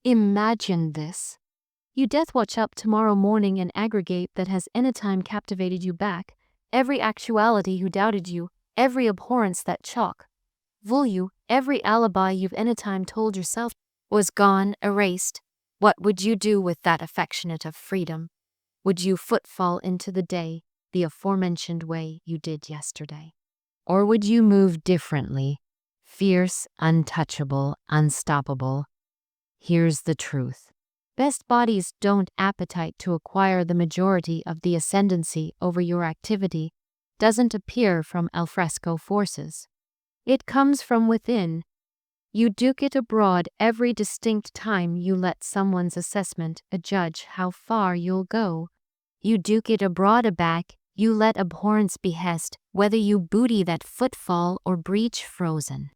Imagine this. You death watch up tomorrow morning and aggregate that has anytime captivated you back, every actuality who doubted you, every abhorrence that chalk, vul you, every alibi you've anytime told yourself was gone, erased. What would you do with that affectionate of freedom? Would you footfall into the day the aforementioned way you did yesterday? Or would you move differently, fierce, untouchable, unstoppable? Here's the truth. Best bodies don't appetite to acquire the majority of the ascendancy over your activity doesn't appear from alfresco forces. It comes from within. You duke it abroad every distinct time you let someone's assessment adjudge how far you'll go. You duke it abroad aback, you let abhorrence behest whether you booty that footfall or breach frozen.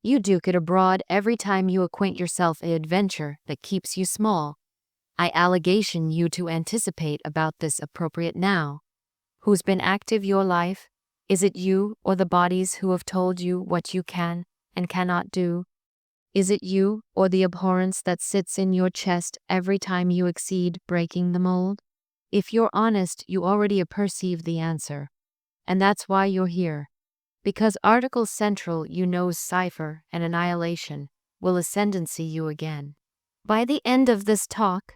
You duke it abroad every time you acquaint yourself a adventure that keeps you small. I allegation you to anticipate about this appropriate now. Who's been active your life? Is it you or the bodies who have told you what you can and cannot do? Is it you or the abhorrence that sits in your chest every time you exceed breaking the mold? If you're honest, you already perceive the answer. And that's why you're here. Because Article Central you know's cipher and annihilation will ascendancy you again. By the end of this talk,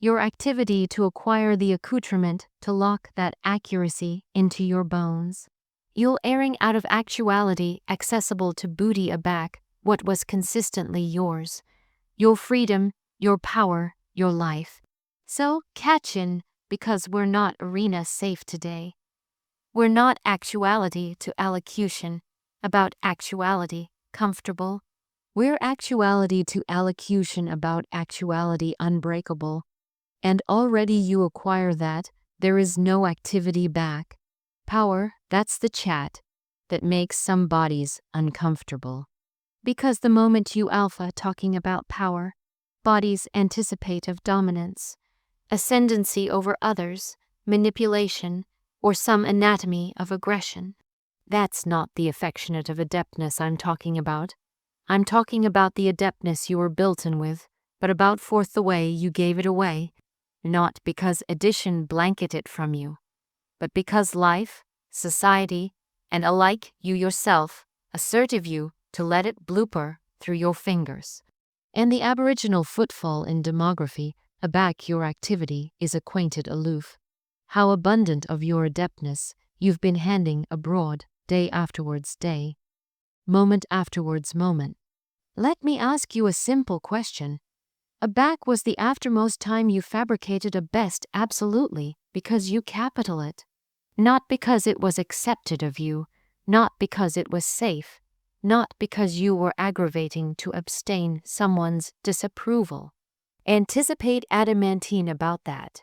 your activity to acquire the accoutrement to lock that accuracy into your bones. You'll airing out of actuality accessible to booty aback what was consistently yours. Your freedom, your power, your life. So catch in, because we're not arena safe today. We're not actuality to allocution, about actuality, comfortable. We're actuality to allocution about actuality unbreakable. And already you acquire that, there is no activity back. Power, that's the chat that makes some bodies uncomfortable. Because the moment you alpha talking about power, bodies anticipate of dominance, ascendancy over others, manipulation, or some anatomy of aggression. That's not the affectionate of adeptness I'm talking about. I'm talking about the adeptness you were built in with, but about forth the way you gave it away, not because addition blanket it from you, but because life, society, and alike you yourself, assertive you to let it blooper through your fingers. And the aboriginal footfall in demography aback your activity is acquainted aloof. How abundant of your adeptness you've been handing abroad day afterwards day, moment afterwards moment. Let me ask you a simple question. Aback was the aftermost time you fabricated a best absolutely because you capital it. Not because it was accepted of you, not because it was safe, not because you were aggravating to abstain someone's disapproval. Anticipate adamantine about that.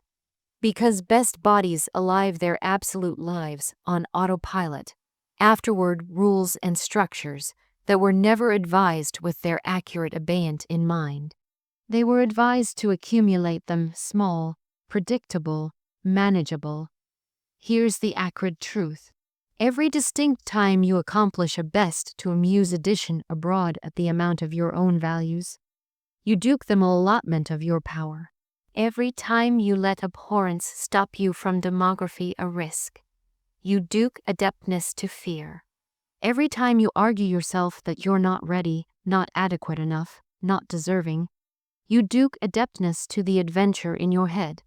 Because best bodies alive their absolute lives on autopilot, afterward rules and structures that were never advised with their accurate abeyant in mind. They were advised to accumulate them small, predictable, manageable. Here's the acrid truth. Every distinct time you accomplish a best to amuse addition abroad at the amount of your own values, you duke them allotment of your power. Every time you let abhorrence stop you from demography a risk, you duke adeptness to fear. Every time you argue yourself that you're not ready, not adequate enough, not deserving, you duke adeptness to the adventure in your head.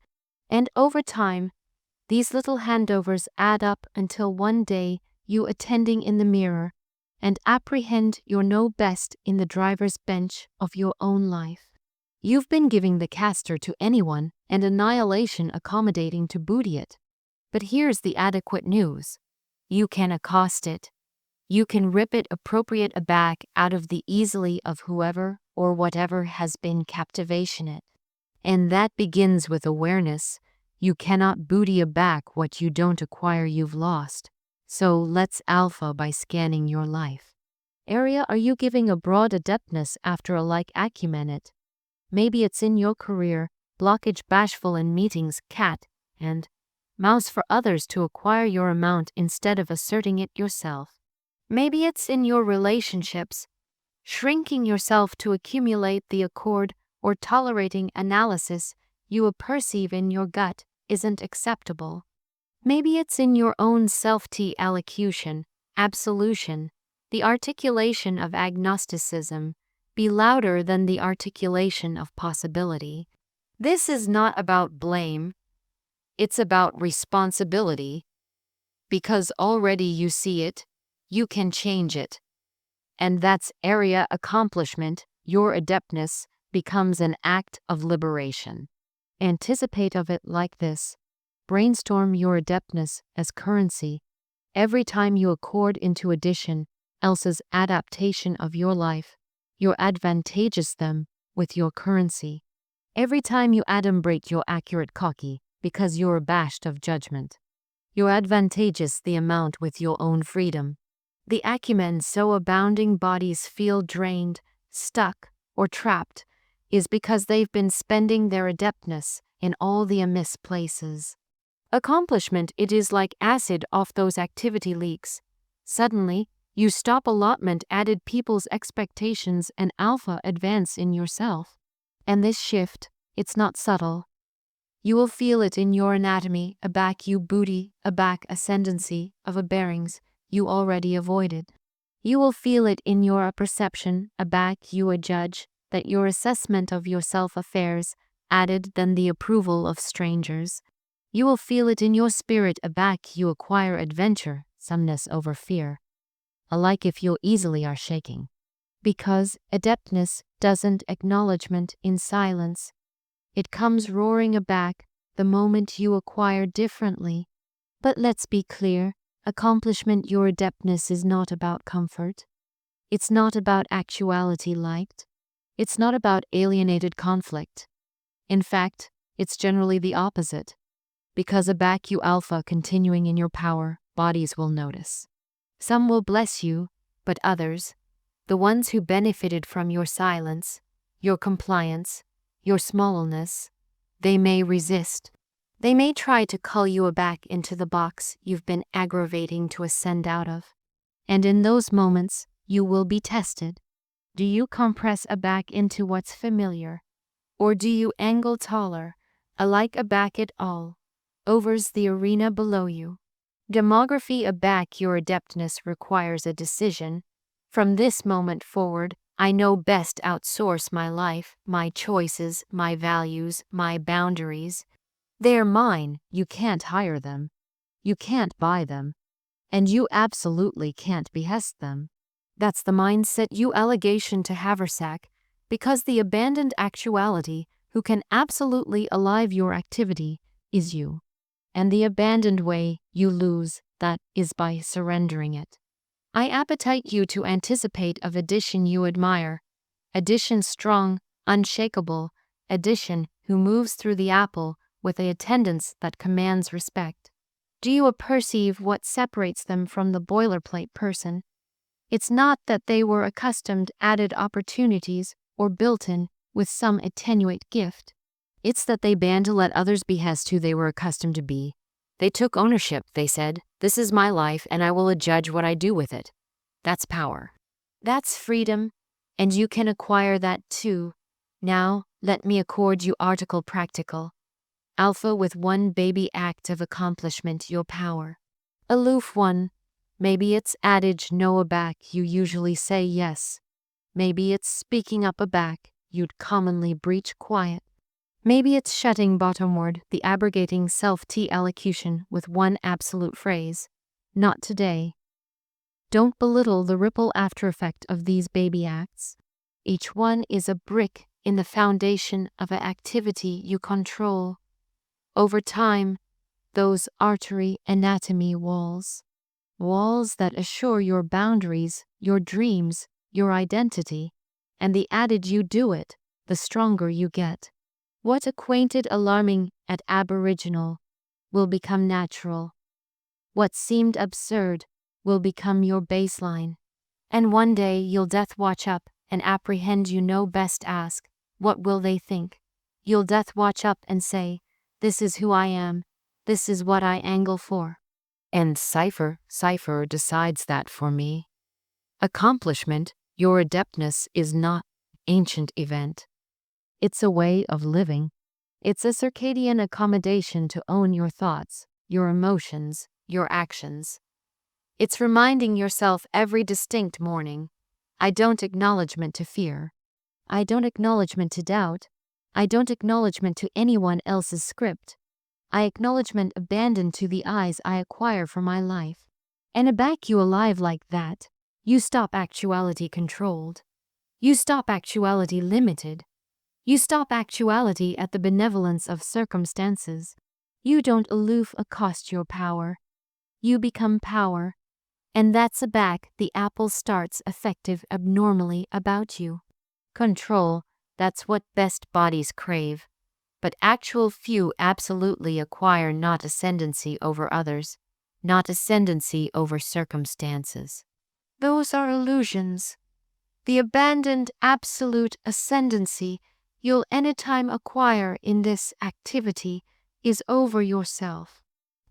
And over time, these little handovers add up until one day you attending in the mirror and apprehend your no best in the driver's bench of your own life. You've been giving the caster to anyone and annihilation accommodating to booty it. But here's the adequate news. You can accost it. You can rip it appropriate aback out of the easily of whoever or whatever has been captivation it. And that begins with awareness. You cannot booty aback what you don't acquire you've lost. So let's alpha by scanning your life. Area are you giving a broad adeptness after a like acumen it? Maybe it's in your career, blockage bashful in meetings, cat, and mouse for others to acquire your amount instead of asserting it yourself. Maybe it's in your relationships, shrinking yourself to accumulate the accord or tolerating analysis you perceive in your gut isn't acceptable. Maybe it's in your own self-elocution, absolution, the articulation of agnosticism, be louder than the articulation of possibility. This is not about blame, it's about responsibility. Because already you see it, you can change it. And that's area accomplishment, your adeptness becomes an act of liberation. Anticipate of it like this. Brainstorm your adeptness as currency. Every time you accord into addition else's adaptation of your life, you advantageous them with your currency. Every time you adumbrate your accurate cocky, because you're abashed of judgment, you're advantageous the amount with your own freedom. The acumen so abounding bodies feel drained, stuck, or trapped is because they've been spending their adeptness in all the amiss places. Accomplishment, it is like acid off those activity leaks. Suddenly, you stop allotment added people's expectations and alpha advance in yourself. And this shift, it's not subtle. You will feel it in your anatomy, a back you booty, a back ascendancy of a bearings you already avoided. You will feel it in your perception, a back you a judge, that your assessment of your self-affairs added than the approval of strangers. You will feel it in your spirit, a back you acquire adventure, someness over fear. Alike if you easily are shaking. Because adeptness doesn't acknowledgement in silence. It comes roaring aback the moment you acquire differently. But let's be clear, accomplishment your adeptness is not about comfort. It's not about actuality liked. It's not about alienated conflict. In fact, it's generally the opposite. Because aback you alpha continuing in your power, bodies will notice. Some will bless you, but others, the ones who benefited from your silence, your compliance, your smallness, they may resist. They may try to cull you aback into the box you've been aggravating to ascend out of. And in those moments, you will be tested. Do you compress aback into what's familiar? Or do you angle taller, alike aback it all, overs the arena below you? Demography aback your adeptness requires a decision. From this moment forward, I know best outsource my life, my choices, my values, my boundaries. They're mine, you can't hire them. You can't buy them. And you absolutely can't behest them. That's the mindset you allegation to haversack, because the abandoned actuality who can absolutely alive your activity is you. And the abandoned way you lose that is by surrendering it. I appetite you to anticipate of addition you admire, addition strong, unshakable, addition who moves through the apple with a attendance that commands respect. Do you perceive what separates them from the boilerplate person? It's not that they were accustomed added opportunities or built in with some attenuate gift. It's that they banned to let others behest who they were accustomed to be. They took ownership, they said, this is my life and I will adjudge what I do with it. That's power. That's freedom, and you can acquire that too. Now, let me accord you article practical. Alpha with one baby act of accomplishment your power. Aloof one. Maybe it's adage no aback you usually say yes. Maybe it's speaking up aback you'd commonly breach quiet. Maybe it's shutting bottomward the abrogating self-elocution with one absolute phrase. Not today. Don't belittle the ripple after effect of these baby acts. Each one is a brick in the foundation of an activity you control. Over time, those artery anatomy walls that assure your boundaries, your dreams, your identity, and the added you do it, the stronger you get. What acquainted alarming at aboriginal will become natural. What seemed absurd will become your baseline. And one day you'll death watch up and apprehend you know best ask, what will they think? You'll death watch up and say, this is who I am, this is what I angle for. And cipher decides that for me. Accomplishment, your adeptness is not ancient event. It's a way of living. It's a circadian accommodation to own your thoughts, your emotions, your actions. It's reminding yourself every distinct morning, I don't acknowledgement to fear. I don't acknowledgement to doubt. I don't acknowledgement to anyone else's script. I acknowledgement abandoned to the eyes I acquire for my life. And a back you alive like that, you stop actuality controlled. You stop actuality limited. You stop actuality at the benevolence of circumstances. You don't aloof accost your power. You become power. And that's a back the apple starts effective abnormally about you. Control, that's what best bodies crave. But actual few absolutely acquire not ascendancy over others, not ascendancy over circumstances. Those are illusions. The abandoned absolute ascendancy you'll anytime acquire in this activity is over yourself.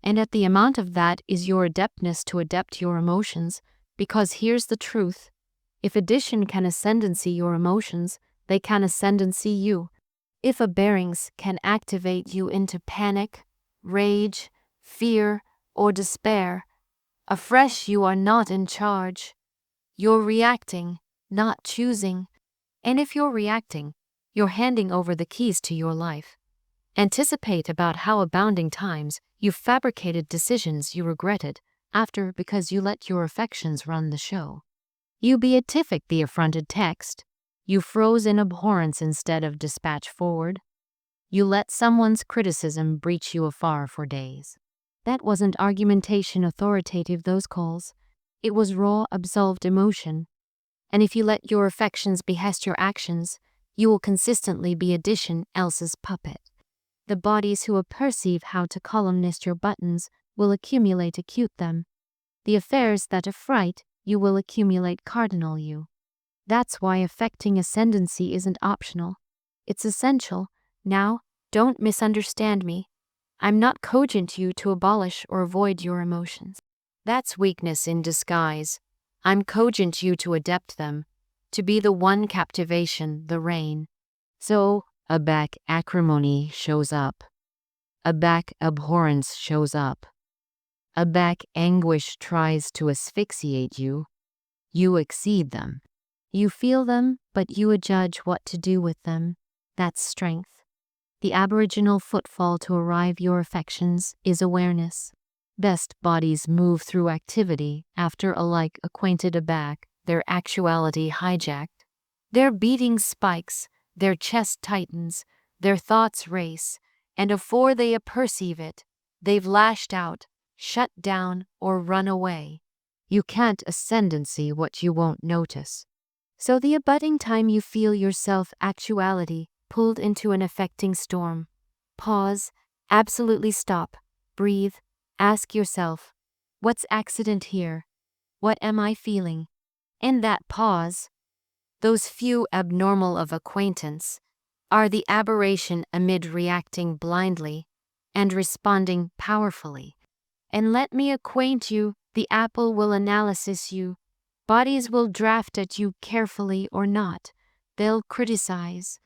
And at the amount of that is your adeptness to adept your emotions, because here's the truth. If addition can ascendancy your emotions, they can ascendancy you. If a bearings can activate you into panic, rage, fear, or despair, afresh you are not in charge. You're reacting, not choosing. And if you're reacting, you're handing over the keys to your life. Anticipate about how abounding times you fabricated decisions you regretted after because you let your affections run the show. You beatific the affronted text. You froze in abhorrence instead of dispatch forward. You let someone's criticism breach you afar for days. That wasn't argumentation authoritative, those calls. It was raw, absolved emotion. And if you let your affections behest your actions, you will consistently be addition else's puppet. The bodies who perceive how to columnist your buttons will accumulate acute them. The affairs that affright you will accumulate cardinal you. That's why affecting ascendancy isn't optional. It's essential. Now, don't misunderstand me. I'm not cogent you to abolish or avoid your emotions. That's weakness in disguise. I'm cogent you to adept them, to be the one captivation, the reign. So, a back acrimony shows up. A back abhorrence shows up. A back anguish tries to asphyxiate you. You exceed them. You feel them, but you adjudge what to do with them. That's strength. The aboriginal footfall to arrive your affections is awareness. Best bodies move through activity after alike acquainted aback, their actuality hijacked. Their beating spikes, their chest tightens, their thoughts race, and afore they aperceive it, they've lashed out, shut down, or run away. You can't ascendancy what you won't notice. So the abutting time you feel yourself actuality pulled into an affecting storm. Pause, absolutely stop, breathe, ask yourself, what's accident here? What am I feeling? In that pause, those few abnormal of acquaintance are the aberration amid reacting blindly and responding powerfully. And let me acquaint you, the apple will analysis you. Bodies will draft at you carefully or not. They'll criticize.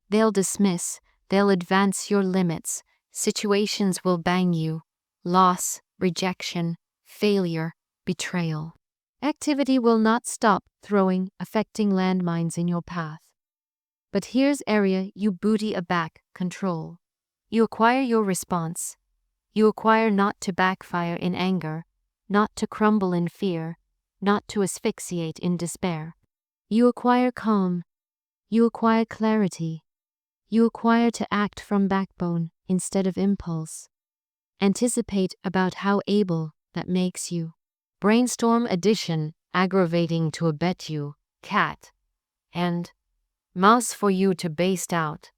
They'll dismiss. They'll advance your limits. Situations will bang you. Loss, rejection, failure, betrayal. Activity will not stop throwing, affecting landmines in your path. But here's area you booty aback, control. You acquire your response. You acquire not to backfire in anger, not to crumble in fear, not to asphyxiate in despair. You acquire calm. You acquire clarity. You acquire to act from backbone instead of impulse. Anticipate about how able that makes you. Brainstorm addition aggravating to abet you, cat, and mouse for you to baste out.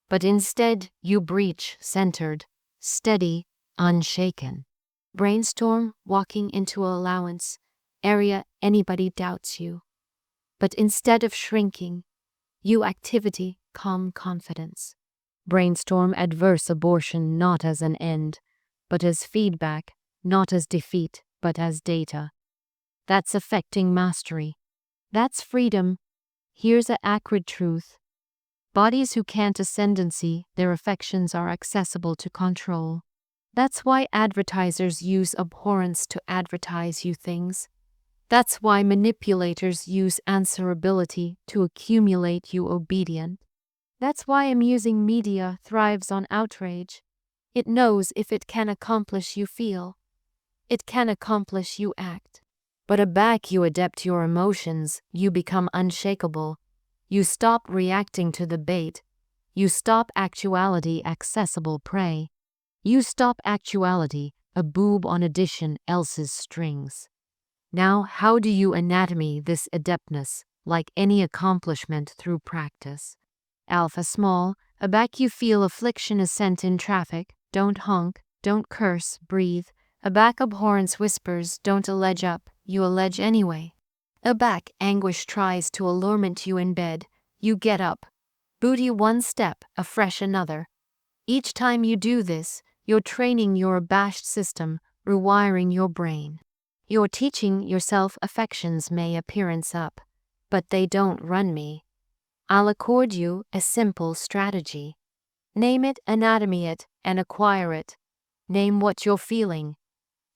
But instead you breach centered, steady, unshaken. Brainstorm walking into allowance, area anybody doubts you. But instead of shrinking, you activity, calm confidence. Brainstorm adverse abortion not as an end, but as feedback, not as defeat, but as data. That's affecting mastery. That's freedom. Here's a acrid truth. Bodies who can't ascendancy, their affections are accessible to control. That's why advertisers use abhorrence to advertise you things. That's why manipulators use answerability to accumulate you obedient. That's why amusing media thrives on outrage. It knows if it can accomplish you feel, it can accomplish you act. But aback you adapt your emotions, you become unshakable. You stop reacting to the bait. You stop actuality accessible prey. You stop actuality, a boob on addition else's strings. Now how do you anatomy this adeptness, like any accomplishment through practice? Alpha small, aback you feel affliction ascent in traffic, don't honk, don't curse, breathe. Aback abhorrence whispers, don't allege up, you allege anyway. Aback anguish tries to allurement you in bed, you get up. Booty one step, afresh another. Each time you do this, you're training your abashed system, rewiring your brain. You're teaching yourself affections may appearance up, but they don't run me. I'll accord you a simple strategy. Name it, anatomy it, and acquire it. Name what you're feeling.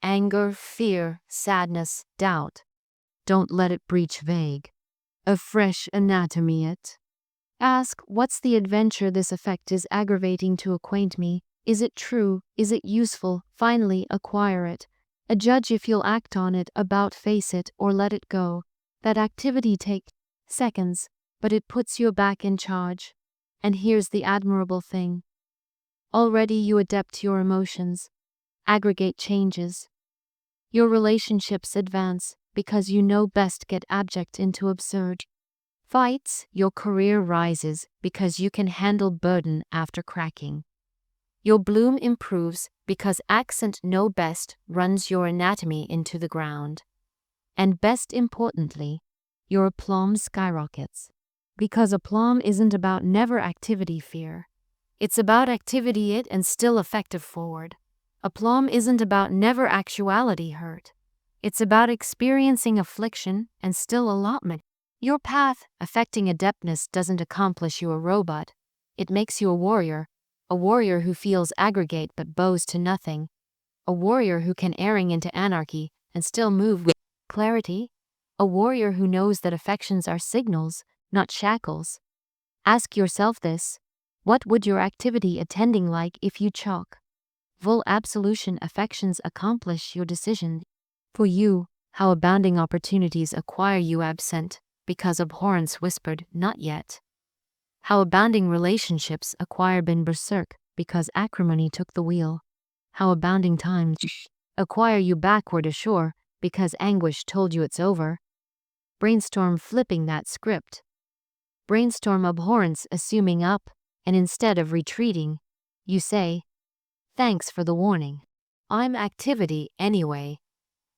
Anger, fear, sadness, doubt. Don't let it breach vague. A fresh anatomy it. Ask, what's the adventure this effect is aggravating to acquaint me? Is it true? Is it useful? Finally, acquire it. Adjudge if you'll act on it, about face it, or let it go. That activity takes seconds, but it puts you back in charge. And here's the admirable thing. Already you adapt your emotions. Aggregate changes. Your relationships advance, because you know best get abject into absurd. Fights, your career rises, because you can handle burden after cracking. Your bloom improves, because accent know best runs your anatomy into the ground. And best importantly, your aplomb skyrockets. Because aplomb isn't about never activity fear. It's about activity it and still effective forward. Aplomb isn't about never actuality hurt. It's about experiencing affliction and still allotment. Your path, affecting adeptness, doesn't accomplish you a robot. It makes you a warrior who feels aggregate but bows to nothing, a warrior who can erring into anarchy and still move with clarity, a warrior who knows that affections are signals, not shackles. Ask yourself this: what would your activity attending like if you chalk full absolution affections accomplish your decision? For you, how abounding opportunities acquire you absent, because abhorrence whispered, not yet. How abounding relationships acquire been berserk, because acrimony took the wheel. How abounding times acquire you backward ashore, because anguish told you it's over. Brainstorm flipping that script. Brainstorm abhorrence assuming up, and instead of retreating, you say, thanks for the warning. I'm activity anyway.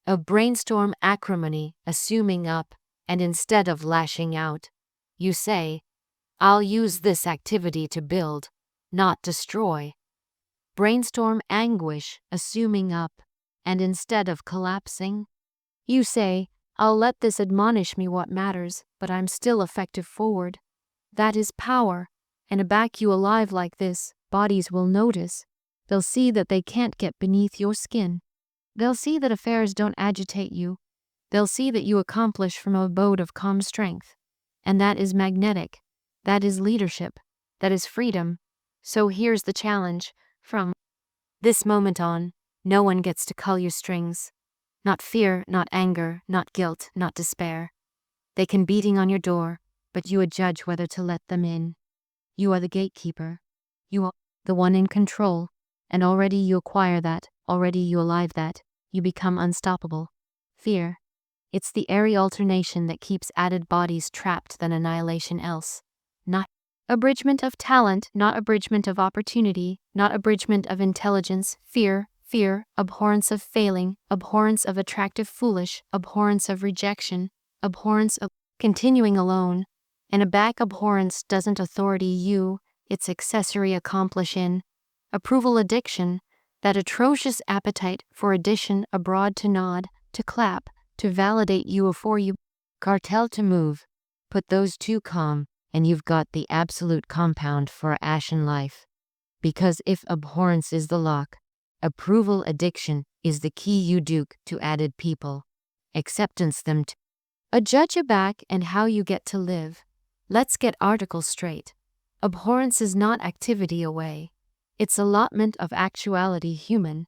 A brainstorm acrimony assuming up, and instead of lashing out, you say, I'll use this activity to build, not destroy. Brainstorm anguish assuming up, and instead of collapsing, you say, I'll let this admonish me what matters, but I'm still effective forward. That is power, and aback you alive like this, bodies will notice. They'll see that they can't get beneath your skin. They'll see that affairs don't agitate you. They'll see that you accomplish from a abode of calm strength. And that is magnetic. That is leadership. That is freedom. So here's the challenge. From this moment on, no one gets to cull your strings. Not fear, not anger, not guilt, not despair. They can beating on your door, but you adjudge whether to let them in. You are the gatekeeper. You are the one in control. And already you acquire that, already you alive that, you become unstoppable. Fear. It's the airy alternation that keeps added bodies trapped than annihilation else. Not abridgment of talent, not abridgment of opportunity, not abridgment of intelligence, fear, abhorrence of failing, abhorrence of attractive foolish, abhorrence of rejection, abhorrence of continuing alone. And aback abhorrence doesn't authority you, its accessory accomplish in approval addiction, that atrocious appetite for addition abroad to nod, to clap, to validate you afore you cartel to move. Put those two calm, and you've got the absolute compound for a ashen life. Because if abhorrence is the lock, approval addiction is the key you duke to added people. Acceptance them to a judge you back and how you get to live. Let's get articles straight. Abhorrence is not activity away. It's allotment of actuality human.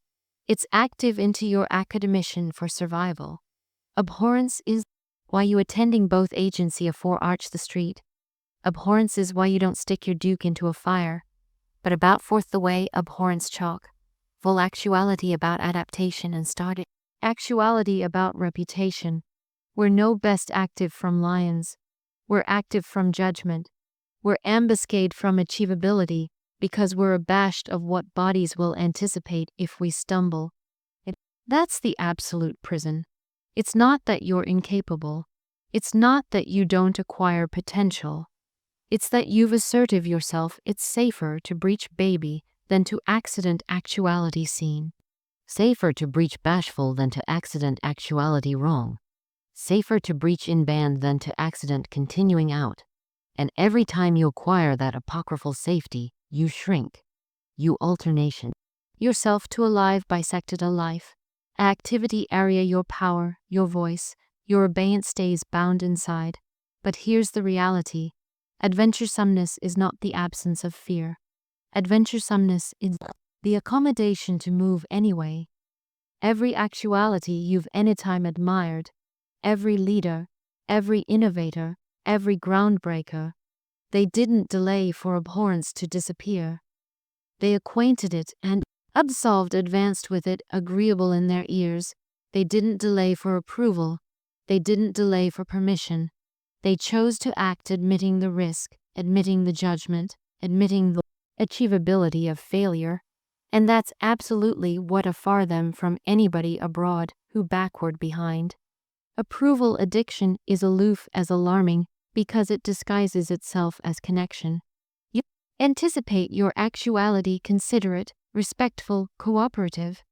It's active into your academician for survival. Abhorrence is why you attending both agency afore arch the street. Abhorrence is why you don't stick your duke into a fire. But about forth the way abhorrence chalk. Full actuality about adaptation and started. Actuality about reputation. We're no best active from lions. We're active from judgment. We're ambuscade from achievability because we're abashed of what bodies will anticipate if we stumble. That's the absolute prison. It's not that you're incapable. It's not that you don't acquire potential. It's that you've assertive yourself. It's safer to breach baby than to accident actuality seen. Safer to breach bashful than to accident actuality wrong. Safer to breach in band than to accident continuing out. And every time you acquire that apocryphal safety, you shrink. You alternation yourself to a live bisected a life. Activity area your power, your voice, your abeyance stays bound inside. But here's the reality. Adventuresomeness is not the absence of fear. Adventuresomeness is the accommodation to move anyway. Every actuality you've anytime admired, every leader, every innovator, every groundbreaker, they didn't delay for abhorrence to disappear. They acquainted it and absolved advanced with it agreeable in their ears. They didn't delay for approval. They didn't delay for permission. They chose to act admitting the risk, admitting the judgment, admitting the achievability of failure. And that's absolutely what afar them from anybody abroad who backward behind. Approval addiction is aloof as alarming because it disguises itself as connection. You anticipate your actuality considerate, respectful, cooperative.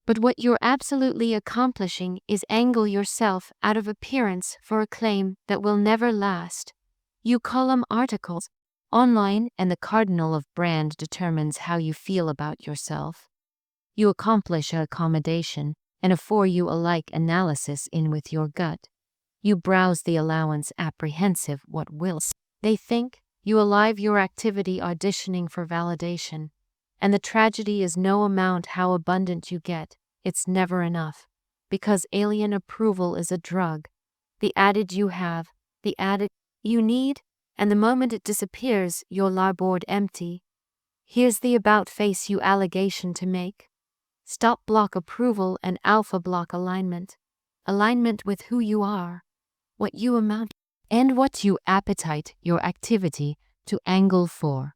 But what you're absolutely accomplishing is angle yourself out of appearance for a claim that will never last. You column articles online and the cardinal of brand determines how you feel about yourself. You accomplish a accommodation and afore you alike analysis in with your gut. You browse the allowance apprehensive what wills. They think you alive your activity auditioning for validation. And the tragedy is no amount how abundant you get, it's never enough. Because alien approval is a drug. The added you have, the added you need, and the moment it disappears, your larboard empty. Here's the about face you allegation to make. Stop block approval and alpha block alignment. Alignment with who you are, what you amount, and what you appetite your activity to angle for.